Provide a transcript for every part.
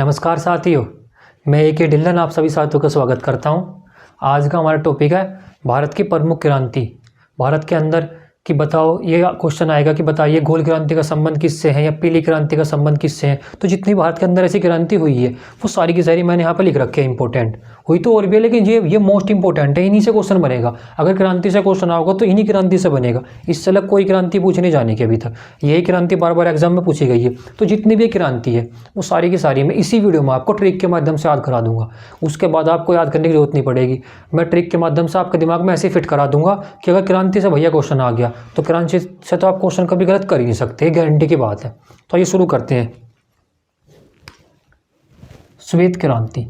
नमस्कार साथियों, मैं ए के ढिल्लन आप सभी साथियों का स्वागत करता हूं। आज का हमारा टॉपिक है भारत की प्रमुख क्रांति। भारत के अंदर कि बताओ, ये क्वेश्चन आएगा कि बताइए गोल क्रांति का संबंध किससे है या पीली क्रांति का संबंध किससे है। तो जितनी भारत के अंदर ऐसी क्रांति हुई है वो सारी की सारी मैंने यहाँ पर लिख रखे हैं। इंपॉर्टेंट हुई तो और भी है, लेकिन ये मोस्ट इंपॉर्टेंट है। इन्हीं से क्वेश्चन बनेगा। अगर क्रांति से क्वेश्चन आओगे तो इन्हीं क्रांति से बनेगा। इससे अलग कोई क्रांति पूछने जाने की अभी तक यही क्रांति बार बार एग्जाम में पूछी गई है। तो जितनी भी क्रांति है वो सारी की सारी मैं इसी वीडियो में आपको ट्रिक के माध्यम से याद करा दूंगा। उसके बाद आपको याद करने की जरूरत नहीं पड़ेगी। मैं ट्रिक के माध्यम से आपके दिमाग में ऐसे फिट करा दूंगा कि अगर क्रांति से भैया क्वेश्चन आ गया तो क्रांति से तो आप क्वेश्चन कभी गलत कर ही नहीं सकते, गारंटी की बात है। तो ये शुरू करते हैं। श्वेत क्रांति।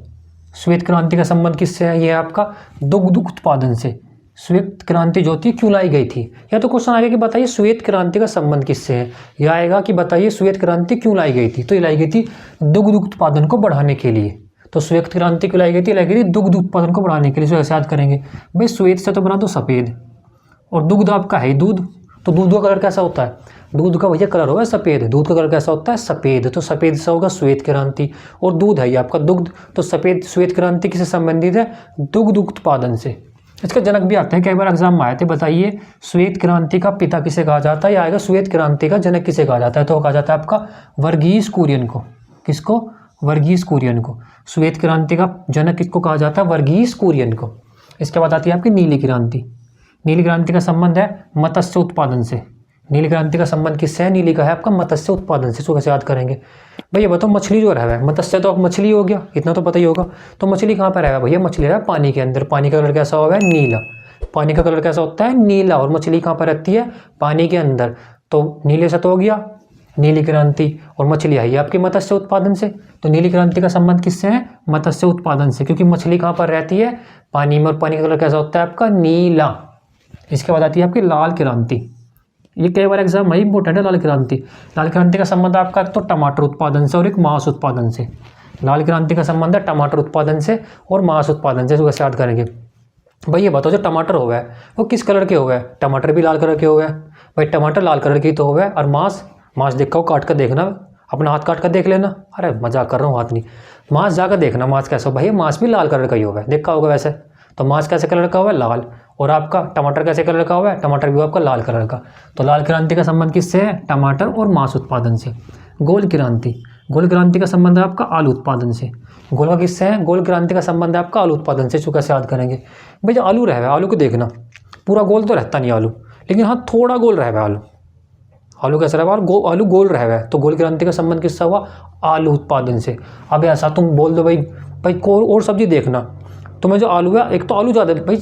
श्वेत क्रांति का संबंध किससे है? ये आपका दुग्ध उत्पादन से। श्वेत क्रांति जो थी क्यों लाई गई थी? या तो क्वेश्चन आएगा कि बताइए श्वेत क्रांति का संबंध किससे है, या आएगा कि बताइए श्वेत क्रांति क्यों लाई गई थी। तो ये लाई गई थी दुग्ध उत्पादन को बढ़ाने के लिए। तो श्वेत क्रांति क्यों लाई गई थी? लाई गई थी दुग्ध उत्पादन को बढ़ाने के लिए। ऐसे याद करेंगे भाई, श्वेत से तो बना तो सफ़ेद, और दुग्ध आपका है दूध। तो दूध का कलर कैसा होता है? दूध का भैया कलर होगा सफ़ेद। दूध का कलर कैसा होता है? सफ़ेद। तो सफ़ेद से होगा श्वेत क्रांति। और दूध है ये आपका दुग्ध। तो सफ़ेद श्वेत क्रांति किससे संबंधित है? दुग्ध उत्पादन से। इसका जनक भी आते हैं, कई बार एग्जाम में आए थे। बताइए श्वेत क्रांति का पिता किसे कहा जाता है, या आएगा श्वेत क्रांति का जनक किसे कहा जाता है? तो कहा जाता है आपका वर्गीस कुरियन को। किसको? वर्गीस कुरियन को। श्वेत क्रांति का जनक किसको कहा जाता है? वर्गीस कुरियन को। इसके बाद आती है आपकी नीली क्रांति। नीली क्रांति का संबंध है मत्स्य उत्पादन से। नीली क्रांति का संबंध किससे है? नीली का है आपका मत्स्य उत्पादन से। इसको कैसे याद करेंगे भैया? बताओ, मछली जो रहा है, मत्स्य तो मछली हो गया, इतना तो पता ही होगा। तो मछली कहाँ पर रहा है भैया? मछली रहा है पानी के अंदर। पानी का कलर कैसा होगा? नीला। पानी का कलर कैसा होता है? नीला। और मछली कहाँ पर रहती है? पानी के अंदर। तो नीले से तो हो गया नीली क्रांति, और मछली आई आपकी मत्स्य उत्पादन से। तो नीली क्रांति का संबंध किससे है? मत्स्य उत्पादन से, क्योंकि मछली कहाँ पर रहती है? पानी में, और पानी का कलर कैसा होता है आपका? नीला। इसके बाद आती है आपकी लाल क्रांति। ये कई बार एग्जाम में इंपॉर्टेंट है। लाल क्रांति। लाल क्रांति का संबंध आपका तो टमाटर उत्पादन से और एक मांस उत्पादन से। लाल क्रांति का संबंध है टमाटर उत्पादन से और मांस उत्पादन से। इसको याद करेंगे भाई। ये बताओ, जो टमाटर हो है वो किस कलर के हो गए? टमाटर भी लाल कलर के हो गए भाई। टमाटर लाल कलर की तो हो गए। और मांस देखो, काट कर देखना, अपना हाथ काट कर देख लेना। अरे मजाक कर रहा हूँ, हाथ नहीं, मांस जाकर देखना मांस कैसा हो भाई। मांस भी लाल कलर का ही होगा, देखा होगा वैसे। तो मांस कैसे कलर का हुआ है? लाल। और आपका टमाटर कैसे कलर का हुआ है? टमाटर भी आपका लाल कलर का। तो लाल क्रांति का संबंध किससे है? टमाटर और मांस उत्पादन से। गोल क्रांति। गोल क्रांति का संबंध है आपका आलू उत्पादन से। गोल का किससे है? गोल क्रांति का संबंध है आपका आलू उत्पादन से। इसको कैसे याद करेंगे भाई? जो आलू रहे, आलू को देखना, पूरा गोल तो रहता नहीं आलू, लेकिन हाँ थोड़ा गोल रहे आलू। आलू कैसा रहा? आलू गोल रहे। तो गोल क्रांति का संबंध किससे हुआ? आलू उत्पादन से। अब ऐसा तुम बोल दो भाई कोई और सब्जी देखना, तो मैं जो आलू है, एक तो आलू ज़्यादा भाई,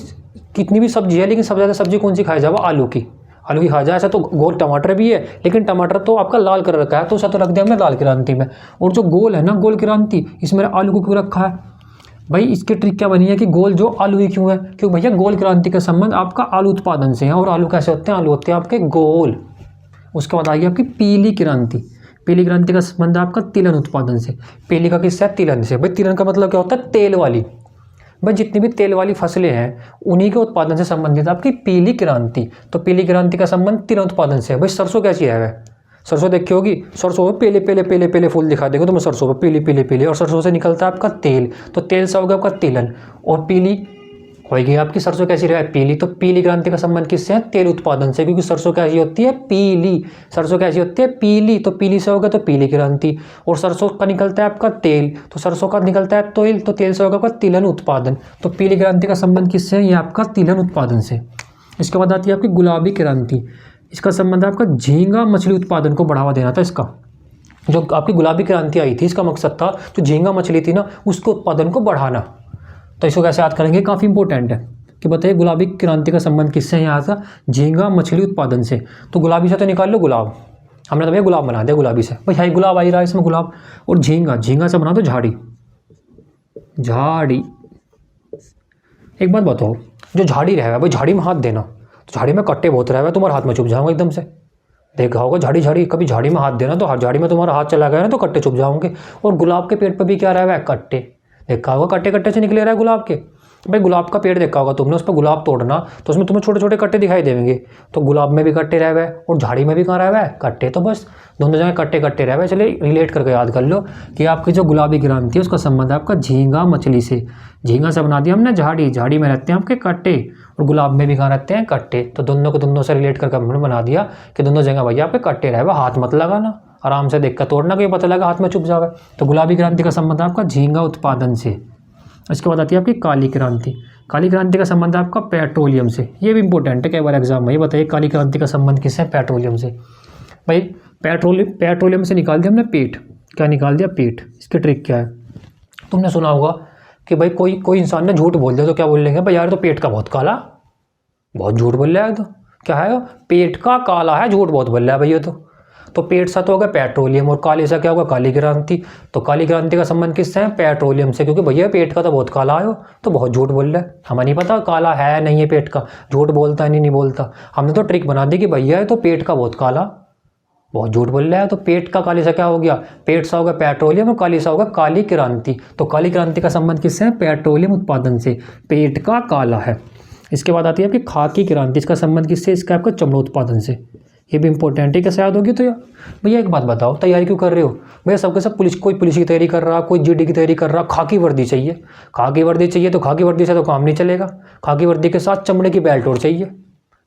कितनी भी सब्जी है लेकिन सबसे ज़्यादा सब्जी कौन सी खाई जाए? आलू की। आलू की खा जाए। ऐसा तो गोल टमाटर भी है, लेकिन टमाटर तो आपका लाल कलर का है, तो उसे तो रख दिया हमने लाल क्रांति में। और जो गोल है ना, गोल क्रांति, इसमें आलू को क्यों रखा है भाई? इसकी ट्रिक क्या बनी है कि गोल जो आलू ही क्यों है? क्योंकि भैया गोल क्रांति का संबंध आपका आलू उत्पादन से है। और आलू कैसे होते हैं? आलू होते हैं आपके गोल। उसके बाद आएगी आपकी पीली क्रांति। पीली क्रांति का संबंध आपका तिलहन उत्पादन से। पीली का किससे है? तिलहन से। भाई तिलहन का मतलब क्या होता है? तेल वाली। भाई जितनी भी तेल वाली फसलें हैं उन्हीं के उत्पादन से संबंधित आपकी पीली क्रांति। तो पीली क्रांति का संबंध तिलहन उत्पादन से है। भाई सरसों कैसी है? सरसों देखी होगी, सरसों में पहले पहले पहले पहले फूल दिखा देगा तो मैं सरसों पर पीली पीली पीली, और सरसों से निकलता है आपका तेल। तो तेल से होगा आपका तिलहन, और पीली होगी आपकी सरसों कैसी रहे? पीली। तो पीली क्रांति का संबंध किससे है? तेल उत्पादन से, क्योंकि सरसों कैसी होती है? पीली। सरसों कैसी होती है? पीली। तो पीली से होगा तो पीली क्रांति। और सरसों का निकलता है आपका तेल, तो सरसों का निकलता है तेल, तो तेल से होगा आपका तिलहन उत्पादन। तो पीली क्रांति का संबंध किससे है? ये आपका तिलहन उत्पादन से। इसके बाद आती है आपकी गुलाबी क्रांति। इसका संबंध आपका झींगा मछली उत्पादन को बढ़ावा देना था। इसका जो आपकी गुलाबी क्रांति आई थी, इसका मकसद था जो झींगा मछली थी ना, उसके उत्पादन को बढ़ाना। तो इसको कैसे याद करेंगे? काफ़ी इंपॉर्टेंट है कि बताइए गुलाबी क्रांति का संबंध किससे है? यहाँ का झींगा मछली उत्पादन से। तो गुलाबी से तो निकाल लो गुलाब, हमने तो भैया गुलाब बना दिया गुलाबी से। भाई हाई गुलाब आई रहा है इसमें गुलाब। और झींगा से बना दो झाड़ी। झाड़ी। एक बात बताओ, जो झाड़ी रहे भाई, झाड़ी में हाथ देना, तो झाड़ी में कट्टे बहुत रहे, तुम्हारे हाथ में चुभ जाऊंगा एकदम से। देखा होगा झाड़ी कभी झाड़ी में हाथ देना तो झाड़ी में तुम्हारा हाथ चला गया ना तो कट्टे चुभ जाओगे। और गुलाब के पेड़ पर भी क्या रहा है? कट्टे। देखा होगा कट्टे कट्टे से निकले रहा है गुलाब के। भाई गुलाब का पेड़ देखा होगा तुमने, उस पर गुलाब तोड़ना तो उसमें तुम्हें छोटे छोटे कट्टे दिखाई देंगे। तो गुलाब में भी कट्टे रह गए और झाड़ी में भी कहाँ रह गए कट्टे, तो बस दोनों जगह कट्टे कट्टे रह गए। चलिए रिलेट करके याद कर लो कि आपकी जो गुलाबी क्रांति है उसका संबंध है आपका झींगा मछली से। झींगा से बना दिया हमने झाड़ी, झाड़ी में रहते हैं आपके कट्टे और गुलाब में भी कहाँ रहते हैं कट्टे। तो दोनों को दोनों से रिलेट करके हमने बना दिया कि दोनों जगह भैया आपके कट्टे रहे, हाथ मत लगाना, आराम से देख कर तोड़ना, कि पता लगा हाथ में चुभ जावे। तो गुलाबी क्रांति का संबंध आपका झींगा उत्पादन से। इसके बाद आती है आपकी काली क्रांति। काली क्रांति का संबंध है आपका पेट्रोलियम से। ये भी इंपॉर्टेंट है, कई बार एग्जाम में। ये बताइए काली क्रांति का संबंध किससे? पेट्रोलियम से। भाई पेट्रोलियम से निकाल दिया हमने पेट। क्या निकाल दिया? पेट। इसकी ट्रिक क्या है? तुमने सुना होगा कि भाई कोई इंसान ने झूठ बोल दिया तो क्या बोल लेंगे? भाई यार तो पेट का बहुत काला, बहुत झूठ बोल रहा है। तो क्या है वो? पेट का काला है, झूठ बहुत बोल रहा है भैया। तो पेट सा तो होगा पेट्रोलियम और काले सा क्या होगा? काली क्रांति। तो काली क्रांति का संबंध किससे है? पेट्रोलियम से, क्योंकि भैया पेट का तो बहुत काला है, तो बहुत झूठ बोल रहा है। हमें नहीं पता काला है नहीं है पेट का, झूठ बोलता है नहीं बोलता। हमने तो ट्रिक बना दी कि भैया है तो पेट का बहुत काला, बहुत झूठ बोल रहा है। तो पेट का काली सा क्या हो गया? पेट सा होगा पेट्रोलियम और काली सा होगा काली क्रांति। तो काली क्रांति का संबंध किससे है? पेट्रोलियम उत्पादन से, पेट का काला है। इसके बाद आती है आपकी खाकी क्रांति। इसका संबंध किससे? इसका आपका चमड़ा उत्पादन से। ये भी इंपॉर्टेंट है, कैसे याद होगी? तो भैया एक बात बताओ, तैयारी क्यों कर रहे हो भैया? सबके सब कोई पुलिस की तैयारी कर रहा, कोई जीडी की तैयारी कर रहा, खाकी वर्दी चाहिए। खाकी वर्दी चाहिए तो खाकी वर्दी से तो काम नहीं चलेगा। खाकी वर्दी के साथ चमड़े की बेल्ट और चाहिए,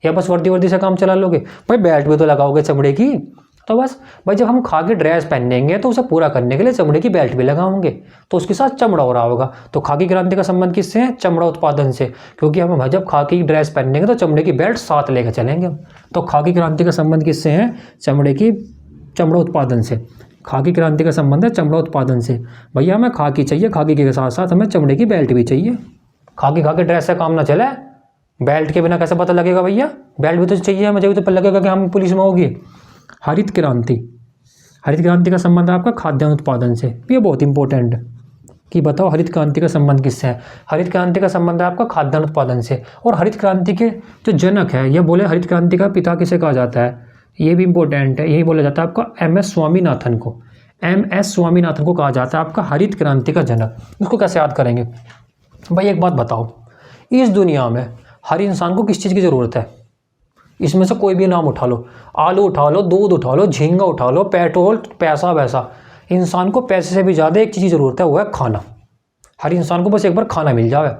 या बस वर्दी से काम चला लोगे? भाई बेल्ट भी तो लगाओगे चमड़े की। तो बस भाई जब हम खाकी ड्रेस पहनेंगे तो उसे पूरा करने के लिए चमड़े की बेल्ट भी लगाओगे, तो उसके साथ चमड़ा हो रहा होगा। तो खाकी क्रांति का संबंध किससे है? चमड़ा उत्पादन से, क्योंकि हम जब खाकी ड्रेस पहनेंगे तो चमड़े की बेल्ट साथ लेकर चलेंगे हम। तो खाकी क्रांति का संबंध किससे है? चमड़ा उत्पादन से। खाकी क्रांति का संबंध है चमड़ा उत्पादन से। भैया हमें खाकी चाहिए, खाकी के साथ साथ हमें चमड़े की बेल्ट भी चाहिए। खाकी ड्रेस से काम ना चले, बेल्ट के बिना कैसे पता लगेगा भैया? बेल्ट भी तो चाहिए, मुझे भी तो पता लगेगा कि हम पुलिस में होगी। हरित क्रांति। हरित क्रांति का संबंध है आपका खाद्यान्न उत्पादन से। ये बहुत इंपॉर्टेंट है कि बताओ हरित क्रांति का संबंध किससे है? हरित क्रांति का संबंध है आपका खाद्यान्न उत्पादन से। और हरित क्रांति के जो जनक है, या बोले हरित क्रांति का पिता किसे कहा जाता है? ये भी इंपॉर्टेंट है, यही बोला जाता है आपका MS स्वामीनाथन को। MS स्वामीनाथन को कहा जाता है आपका हरित क्रांति का जनक। उसको कैसे याद करेंगे? भाई एक बात बताओ, इस दुनिया में हर इंसान को किस चीज़ की ज़रूरत है? इसमें से कोई भी नाम उठा लो, आलू उठा लो, दूध उठा लो, झींगा उठा लो, पेट्रोल, पैसा वैसा। इंसान को पैसे से भी ज़्यादा एक चीज़ की ज़रूरत है, वो है खाना। हर इंसान को बस एक बार खाना मिल जाए।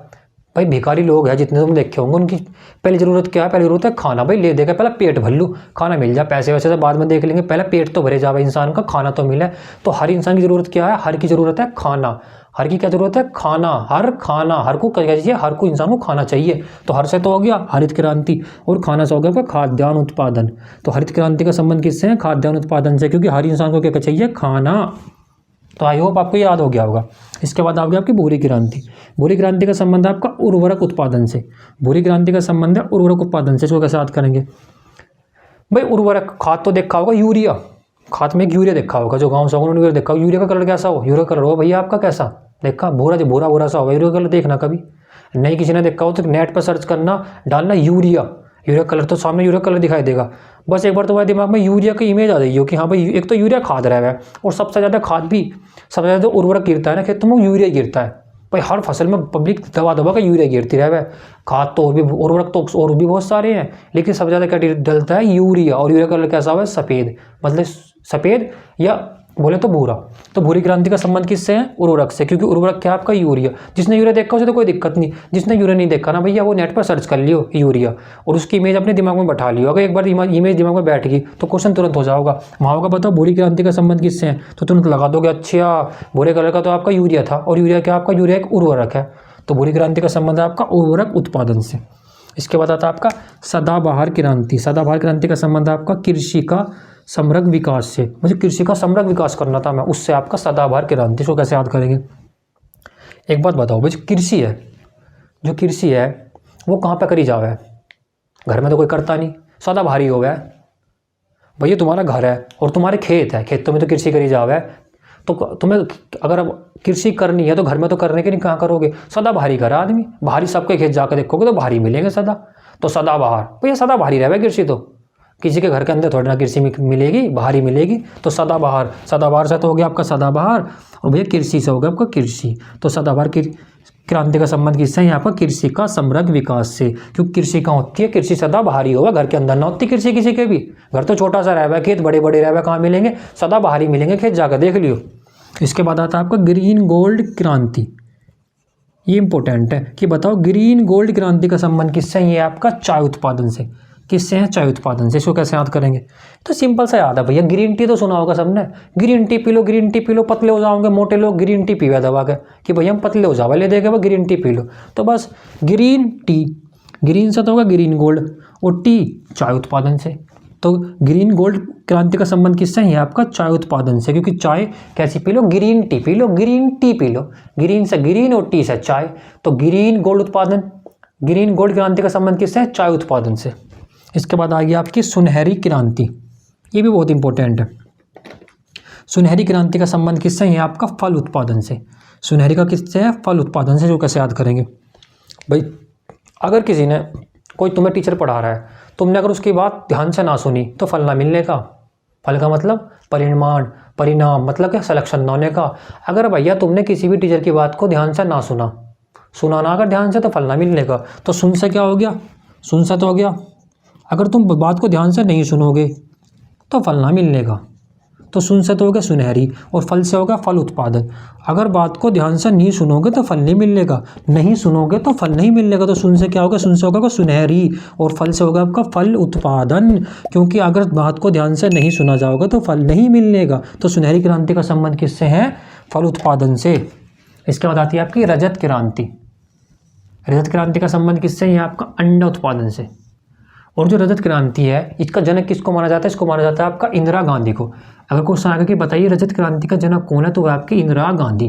भाई भिखारी लोग हैं जितने तुम देखे होंगे, उनकी पहली ज़रूरत क्या है? पहली ज़रूरत है खाना। भाई ले देकर पहले पेट भर लूँ, खाना मिल जाए, पैसे वैसे तो बाद में देख लेंगे, पहले पेट तो भरे जाए इंसान का, खाना तो मिले। तो हर इंसान की ज़रूरत क्या है? हर की ज़रूरत है खाना। हर की क्या ज़रूरत है? खाना। हर को क्या चाहिए? हर को इंसान को खाना चाहिए। तो हर से तो हो गया हरित क्रांति, और खाना से हो गया खाद्यान्न उत्पादन। तो हरित क्रांति का संबंध किससे है? खाद्यान्न उत्पादन से, क्योंकि हर इंसान को क्या चाहिए? खाना। तो आई होप आपको याद हो गया होगा। इसके बाद आ गया आपकी भूरी क्रांति। भूरी क्रांति का संबंध है आपका उर्वरक उत्पादन से। भूरी क्रांति का संबंध है उर्वरक उत्पादन से। इसको कैसे याद करेंगे? भाई उर्वरक, खाद तो देखा होगा, यूरिया। खाद में एक यूरिया देखा होगा, जो गाँव से होगा उन्होंने देखा होगा। यूरिया का कलर कैसा हो? यूरिया कलर हो भैया आपका कैसा? देखा? भूरा सा होगा यूरिया कलर, देखना कभी नहीं किसी ने देखा हो तो नेट पर सर्च करना, डालना यूरिया कलर, तो सामने यूरिया कलर दिखाई देगा। बस एक बार तुम्हारे दिमाग में यूरिया की इमेज आ जाएगी हो कि हाँ भाई एक तो यूरिया खाद रहा है, और सबसे ज़्यादा खाद भी, सबसे ज़्यादा उर्वरक गिरता है ना खेतों में, यूरिया गिरता है। भाई हर फसल में पब्लिक दवा का यूरिया गिरती रहे। खाद तो और भी, उर्वरक तो और भी बहुत सारे हैं, लेकिन सबसे ज़्यादा क्या डलता है? यूरिया। और यूरिया कलर कैसा हुआ है? सफ़ेद, मतलब सफ़ेद या बोले तो भूरा। तो भूरी क्रांति का संबंध किससे है? उर्वरक से, क्योंकि उर्वरक क्या है आपका? यूरिया। जिसने यूरिया देखा उसे तो कोई दिक्कत नहीं, जिसने यूरिया नहीं देखा ना भैया, वो नेट पर सर्च कर लियो यूरिया, और उसकी इमेज अपने दिमाग में बैठा लियो। अगर एक बार इमेज दिमाग में बैठ गई तो क्वेश्चन तुरंत हो जाएगा। वहाँ होगा बताओ भूरी क्रांति का संबंध किससे है, तो तुरंत लगा दोगे, अच्छा भूरे कलर का तो आपका यूरिया था, और यूरिया क्या आपका? यूरिया एक उर्वरक है। तो भूरी क्रांति का संबंध है आपका उर्वरक उत्पादन से। इसके बाद आता है आपका सदाबहार क्रांति। सदाबहार क्रांति का संबंध है आपका कृषि का समग्र विकास से। मुझे कृषि का समग्र विकास करना था मैं, उससे आपका सदाबहार क्रांति। इसको कैसे याद करेंगे? एक बात बताओ भाई, जो कृषि है वो कहाँ पे करी जावे? घर में तो कोई करता नहीं, सदाबहारी हो गया। भैया तुम्हारा घर है और तुम्हारे खेत है, खेतों में तो कृषि करी जावे। तो तुम्हें अगर अब कृषि करनी है तो घर में तो करने के नहीं, कहाँ करोगे? सदाबहारी घर आदमी, बाहरी सबके खेत जाकर देखोगे तो भारी मिलेंगे सदा। तो सदाबहार, भैया सदाबहारी रहे कृषि, तो किसी के घर के अंदर थोड़ी ना कृषि मिलेगी, बाहरी मिलेगी। तो सदाबहार, सदाबहार से तो हो गया आपका सदाबहार, और भैया कृषि से हो गया आपका कृषि। तो सदाबहार क्रांति का संबंध किससे है? यहाँ पर कृषि का समग्र विकास से, क्योंकि कृषि कहाँ होती है? कृषि सदा बाहरी होगा, घर के अंदर ना होती कृषि किसी के भी। घर तो छोटा सा रहता है, खेत बड़े बड़े रहता है, कहाँ मिलेंगे? सदा बाहरी मिलेंगे, खेत जाकर देख लियो। इसके बाद आता है आपका ग्रीन गोल्ड क्रांति। ये इंपॉर्टेंट है कि बताओ ग्रीन गोल्ड क्रांति का संबंध किससे है? ये आपका चाय उत्पादन से। किससे है? चाय उत्पादन से। इसको कैसे याद करेंगे? तो सिंपल सा याद है भैया, ग्रीन टी तो सुना होगा सबने, green tea P low, green tea P low, पतले हो जाओगे। मोटे लोग ग्रीन टी पीवा दबा के कि भैया हम पतले हो जाओ, ले देखे वो ग्रीन टी पी लो। तो बस ग्रीन टी, ग्रीन से तो होगा ग्रीन गोल्ड, और टी चाय उत्पादन से। तो ग्रीन गोल्ड क्रांति का संबंध किससे है? आपका चाय उत्पादन से, क्योंकि चाय कैसी P low? Green tea P low, green tea P low. Green से ग्रीन और टी से चाय, तो ग्रीन गोल्ड उत्पादन, ग्रीन गोल्ड क्रांति का संबंध किससे है? चाय उत्पादन से। इसके बाद आ गया आपकी सुनहरी क्रांति। ये भी बहुत इंपॉर्टेंट है। सुनहरी क्रांति का संबंध किससे है? आपका फल उत्पादन से। सुनहरी का किससे है? फल उत्पादन से। जो कैसे याद करेंगे भाई? अगर किसी ने, कोई तुम्हें टीचर पढ़ा रहा है, तुमने अगर उसकी बात ध्यान से ना सुनी तो फल ना मिलने का। फल का मतलब परिमाण, परिणाम मतलब क्या? सिलेक्शन ना होने का। अगर भैया तुमने किसी भी टीचर की बात को ध्यान से ना सुना ना अगर ध्यान से, तो फल ना मिलने का। तो सुन से क्या हो गया? सुन से तो हो गया। अगर तुम बात को ध्यान से नहीं सुनोगे तो फल ना मिलने का। तो सुन से तो हो गया सुनहरी, और फल से होगा फल उत्पादन। अगर बात को ध्यान से नहीं सुनोगे तो फल नहीं मिलने का, नहीं सुनोगे तो फल नहीं मिलने का। तो सुन से क्या होगा? सुन से होगा सुनहरी, और फल से होगा आपका फल उत्पादन, क्योंकि अगर बात को ध्यान से नहीं सुना जाओगे तो फल नहीं मिलने का। तो सुनहरी क्रांति का संबंध किससे है? फल उत्पादन से। इसके बाद आती है आपकी रजत क्रांति। रजत क्रांति का संबंध किससे है? आपका अंडा उत्पादन से। और जो रजत क्रांति है, इसका जनक किसको माना जाता है? इसको माना जाता है आपका इंदिरा गांधी को। अगर क्वेश्चन आगे कि बताइए रजत क्रांति का जनक कौन है, तो वह आपकी इंदिरा गांधी।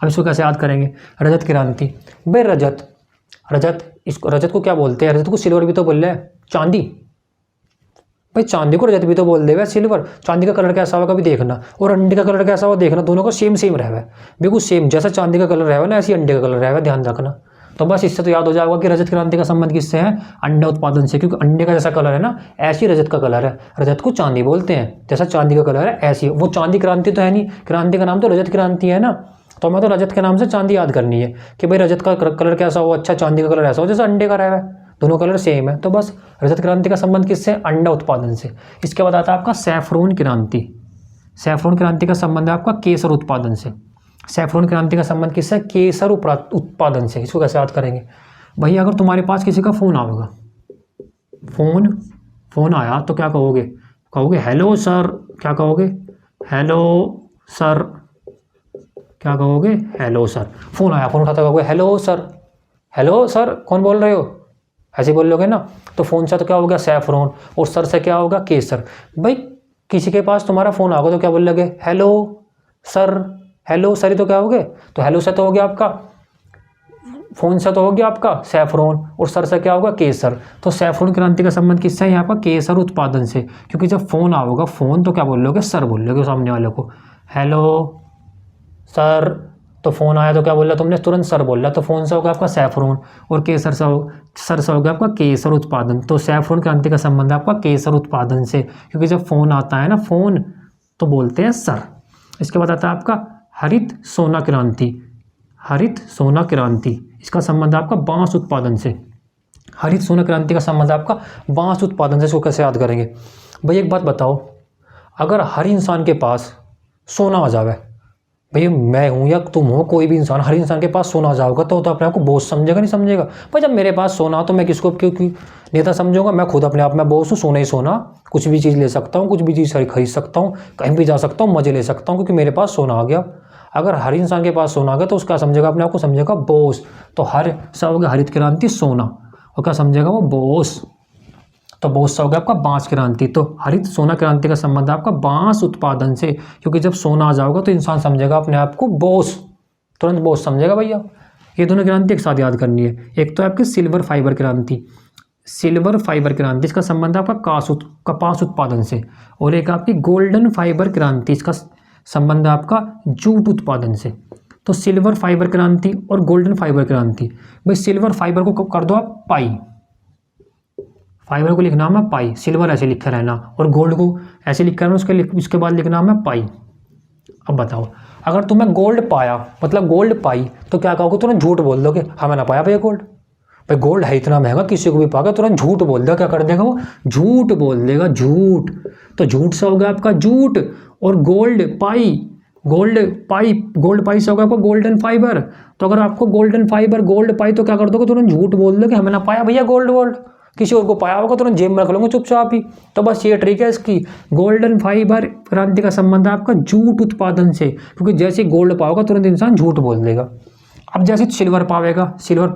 अब इसको कैसे याद करेंगे? रजत क्रांति भाई, रजत इसको, रजत को क्या बोलते हैं? रजत को सिल्वर भी तो बोल रहे हैं, चांदी। भाई चांदी को रजत भी तो बोल दे, सिल्वर। चांदी का कलर कैसा होगा कभी देखना, और अंडे का कलर कैसा होगा देखना, दोनों का सेम रहे, बिल्कुल सेम। जैसा चांदी का कलर रहे ना, ऐसी अंडे का कलर रहे, ध्यान रखना। तो बस इससे तो याद हो जाएगा कि रजत क्रांति का संबंध किससे है? अंडा उत्पादन से, क्योंकि अंडे का जैसा कलर है ना, ऐसी रजत का कलर है। रजत को चांदी बोलते हैं, जैसा चांदी का कलर है ऐसी। वो चांदी क्रांति तो है नहीं, क्रांति का नाम तो रजत क्रांति है ना। तो हमें तो रजत के नाम से चांदी याद करनी है कि भाई रजत का कलर कैसा हो? अच्छा, चांदी का कलर ऐसा हो जैसा अंडे का रहा है, दोनों कलर सेम है। तो बस रजत क्रांति का संबंध किससे? अंडा उत्पादन से। इसके बाद आता है आपका सैफरोन क्रांति। सैफरोन क्रांति का संबंध है आपका केसर उत्पादन से। सैफरोन क्रांति का संबंध किससे? केसर उत्पादन से। इसको कैसे याद करेंगे भैया? अगर तुम्हारे पास किसी का फ़ोन आएगा, फ़ोन आया तो क्या कहोगे? कहोगे हेलो सर। क्या कहोगे? Hello sir. क्या कहोगे? Hello sir. फ़ोन आया, फ़ोन उठाते कहोगे हेलो सर। हेलो सर, कौन बोल रहे हो? ऐसे बोल लोगे ना। तो फ़ोन से तो क्या हो गया? सैफरोन, और सर से क्या होगा? केसर। भाई किसी के पास तुम्हारा फ़ोन आएगा तो क्या बोल लोगे? Hello sir. हेलो सर ही तो क्या हो गए? तो हेलो से तो हो गया आपका, फ़ोन से तो हो गया आपका सैफरोन, और सर से क्या होगा? केसर। तो सैफरोन क्रांति का संबंध किससे है? यहाँ पर केसर उत्पादन से, क्योंकि जब फ़ोन आओगे, फ़ोन तो क्या बोल लोगे? सर बोल लोगे सामने वाले को, हेलो सर। तो फ़ोन आया तो क्या बोल रहा तुमने? तुरंत सर बोल रहा। तो फ़ोन से होगा आपका सैफरोन, और केसर से सर से होगा आपका केसर उत्पादन। तो सैफरोन क्रांति का संबंध है आपका केसर उत्पादन से, क्योंकि जब फ़ोन आता है ना, फ़ोन तो बोलते हैं सर। इसके बाद आता है आपका हरित सोना क्रांति। हरित सोना क्रांति, इसका संबंध आपका बांस उत्पादन से। हरित सोना क्रांति का संबंध आपका बांस उत्पादन से। इसको कैसे याद करेंगे भाई? एक बात बताओ, अगर हर इंसान के पास सोना आ जावे, भैया मैं हूँ या तुम हो, कोई भी इंसान, हर इंसान के पास सोना आ जाओगा तो अपने आप को बॉस समझेगा? नहीं समझेगा। भाई जब मेरे पास सोना तो मैं किसको क्यों नेता समझूंगा? मैं खुद अपने आप में बॉस हूँ, सोना ही सोना। कुछ भी चीज़ ले सकता हूँ, कुछ भी चीज़ खरीद सकता हूँ, कहीं भी जा सकता हूँ, मजे ले सकता हूँ, क्योंकि मेरे पास सोना आ गया। अगर हर इंसान के पास सोना आ गया तो उसका समझेगा, अपने आप को समझेगा बॉस। तो हर सा हो गया हरित क्रांति सोना, और क्या समझेगा वो? बॉस। तो बॉस सा हो गया आपका बांस क्रांति। तो हरित सोना क्रांति का संबंध आपका बांस उत्पादन से, क्योंकि जब सोना आ जाओगा तो इंसान समझेगा अपने आप को बॉस, तुरंत बॉस समझेगा भैया। ये दोनों क्रांति एक साथ याद करनी है। एक तो आपकी सिल्वर फाइबर क्रांति, सिल्वर फाइबर क्रांति, इसका संबंध आपका कपास उत्पादन से। और एक आपकी गोल्डन फाइबर क्रांति, इसका संबंध आपका जूट उत्पादन से। तो सिल्वर फाइबर क्रांति और गोल्डन फाइबर क्रांति। भाई सिल्वर फाइबर को कर दो आप पाई, फाइबर को लिखना है पाई, सिल्वर ऐसे लिखा रहना, और गोल्ड को ऐसे लिखा रहना, उसके बाद लिखना है पाई। अब बताओ, अगर तुम्हें गोल्ड पाया मतलब गोल्ड पाई तो क्या कहोगे, तुरंत झूठ बोल दोगे हमें ना पाया भैया गोल्ड। भाई गोल्ड है इतना महंगा, किसी को भी पागा तुरंत झूठ बोल देगा। क्या कर देगा वो, झूठ बोल देगा, झूठ। तो झूठ से हो गया आपका झूठ। और गोल्ड पाई, गोल्ड पाई से होगा आपको गोल्डन फाइबर। तो अगर आपको गोल्डन फाइबर गोल्ड पाई तो क्या कर दोगे, तुरंत झूठ बोल दोगे हमें ना पाया भैया गोल्ड, किसी और को पाया होगा तुरंत जेब में रख लोगे चुपचाप ही। तो बस ये ट्रिक है इसकी। गोल्डन फाइबर क्रांति का संबंध है आपका जूट उत्पादन से, क्योंकि जैसे गोल्ड पाओगे तुरंत इंसान झूठ बोल देगा। अब जैसे सिल्वर पावेगा, सिल्वर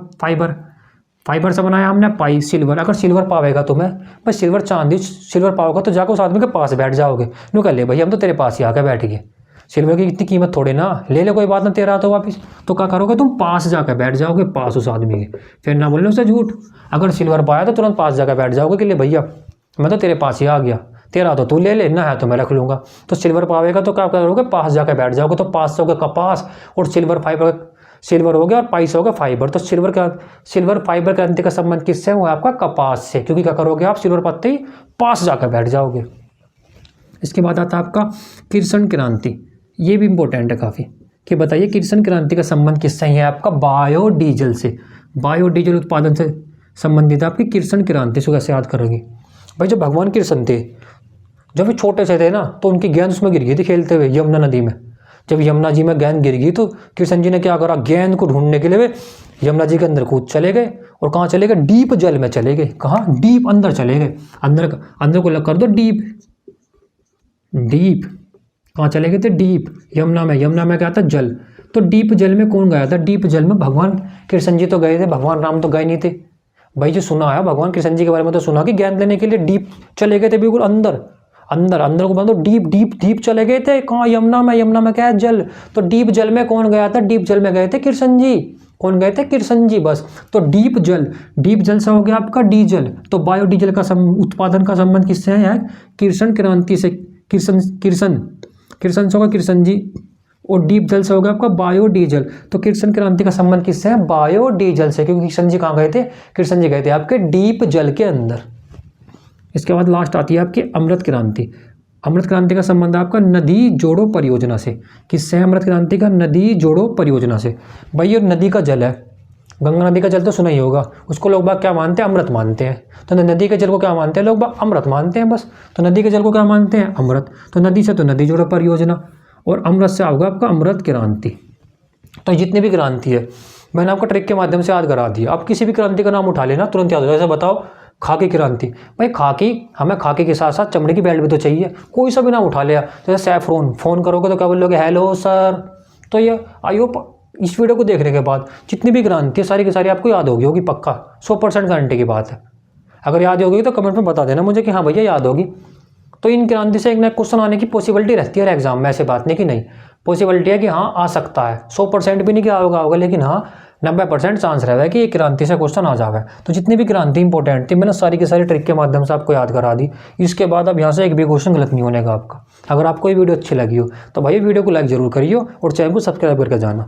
फाइबर से बनाया हमने पाई सिल्वर। अगर सिल्वर पावेगा तुम्हें, बस सिल्वर चांदी सिल्वर पाओगे तो जाकर उस आदमी के पास बैठ जाओगे, नो कह ले भैया हम तो तेरे पास ही आके बैठ गए, सिल्वर की इतनी कीमत थोड़ी ना, ले कोई बात ना तेरा तो वापस। तो क्या करोगे, तुम पास जाकर बैठ जाओगे, पास उस आदमी के, फिर ना बोलो उसे झूठ। अगर सिल्वर पाया तो तुरंत पास जाकर बैठ जाओगे कि ले भैया मैं तो तेरे पास ही आ गया, तेरा तो तू ले ले, ना है तो मैं रख लूँगा। तो सिल्वर पावेगा तो क्या करोगे, पास जाकर बैठ जाओगे। तो पास से हो गया कपास, और सिल्वर हो गया, और पाई से हो गया फाइबर। तो सिल्वर फाइबर क्रांति का संबंध किससे है, वो आपका कपास से, क्योंकि क्या करोगे आप सिल्वर पत्ते ही पास जाकर बैठ जाओगे। इसके बाद आता है आपका किरसन क्रांति। ये भी इंपॉर्टेंट है काफ़ी, कि बताइए किरसन क्रांति का संबंध किससे है आपका, बायोडीजल से। बायोडीजल उत्पादन से संबंधित है आपकी किरसन क्रांति। से कैसे याद करोगे भाई, जब भगवान कृष्ण थे, जब वे छोटे से थे ना, तो उनकी गेंद उसमें गिर गई थी खेलते हुए यमुना नदी में। जब यमुना जी में गेंद गिर गई तो कृष्ण जी ने क्या करा, गेंद को ढूंढने के लिए वे यमुना जी के अंदर कूद चले गए। और कहाँ चले गए, डीप जल में चले गए। कहाँ, डीप अंदर चले गए। अंदर को लग कर दो डीप कहाँ चले गए थे, डीप यमुना में क्या था, जल। तो डीप जल में कौन गया था, डीप जल में भगवान कृष्ण जी तो गए थे, भगवान राम तो गए नहीं थे भाई। जो सुना है भगवान कृष्ण जी के बारे में, तो सुना कि गेंद लेने के लिए डीप चले गए थे, बिल्कुल अंदर को बंदो डीप चले गए थे। कहाँ, यमुना में क्या है, जल। तो डीप जल में कौन गया था, डीप जल में गए थे कृष्ण जी। कौन गए थे, कृष्ण जी बस। तो डीप जल से हो गया आपका डीजल। तो बायोडीजल का उत्पादन का संबंध किससे है, किरसन क्रांति से। किरसन से होगा कृष्ण जी, और डीप जल से होगा आपका बायोडीजल। तो किरसन क्रांति का संबंध किससे है, बायोडीजल से, क्योंकि कृष्ण जी कहाँ गए थे, कृष्ण जी गए थे आपके डीप जल के अंदर। इसके बाद लास्ट आती है आपकी अमृत क्रांति। अमृत क्रांति का संबंध आपका नदी जोड़ो परियोजना से। किससे है अमृत क्रांति का, नदी जोड़ो परियोजना से। भाई ये नदी का जल है, गंगा नदी का जल तो सुना ही होगा, उसको लोग बाग क्या मानते हैं, अमृत मानते हैं। तो नदी के जल को क्या मानते हैं लोग बाग, अमृत मानते हैं बस। तो नदी के जल को क्या मानते हैं, अमृत। तो नदी से तो नदी जोड़ो परियोजना, और अमृत से होगा आपका अमृत क्रांति। तो जितनी भी क्रांति है मैंने आपको ट्रिक के माध्यम से याद करा दी। अब किसी भी क्रांति का नाम उठा लेना तुरंत याद हो जाए। जैसे बताओ खाकी क्रांति, भाई खाकी, हमें खाकी के साथ साथ चमड़े की बेल्ट भी तो चाहिए, कोई सा भी नाम उठा लिया। जैसे सैफरोन, फ़ोन करोगे तो क्या बोलोगे, हेलो सर। तो ये आइयो इस वीडियो को देखने के बाद जितनी भी क्रांति है सारी की सारी आपको याद होगी पक्का, 100% गारंटी की बात है। अगर याद होगी तो कमेंट में बता देना मुझे कि हाँ भैया याद होगी। तो इन क्रांति से एक नया क्वेश्चन आने की पॉसिबिलिटी रहती है एग्जाम में, ऐसे बात नहीं कि नहीं, पॉसिबिलिटी है कि हाँ आ सकता है। 100% भी नहीं कि होगा, लेकिन हाँ 90% चांस रहेगा कि एक क्रांति से क्वेश्चन आ जाएगा। तो जितनी भी क्रांति इंपॉर्टेंट थी मैंने सारी की सारी ट्रिक के माध्यम से आपको याद करा दी। इसके बाद अब यहाँ से एक भी क्वेश्चन गलत नहीं होने का आपका। अगर आपको ये वीडियो अच्छी लगी हो तो भाई वीडियो को लाइक जरूर करिए और चैनल को सब्सक्राइब करके जाना।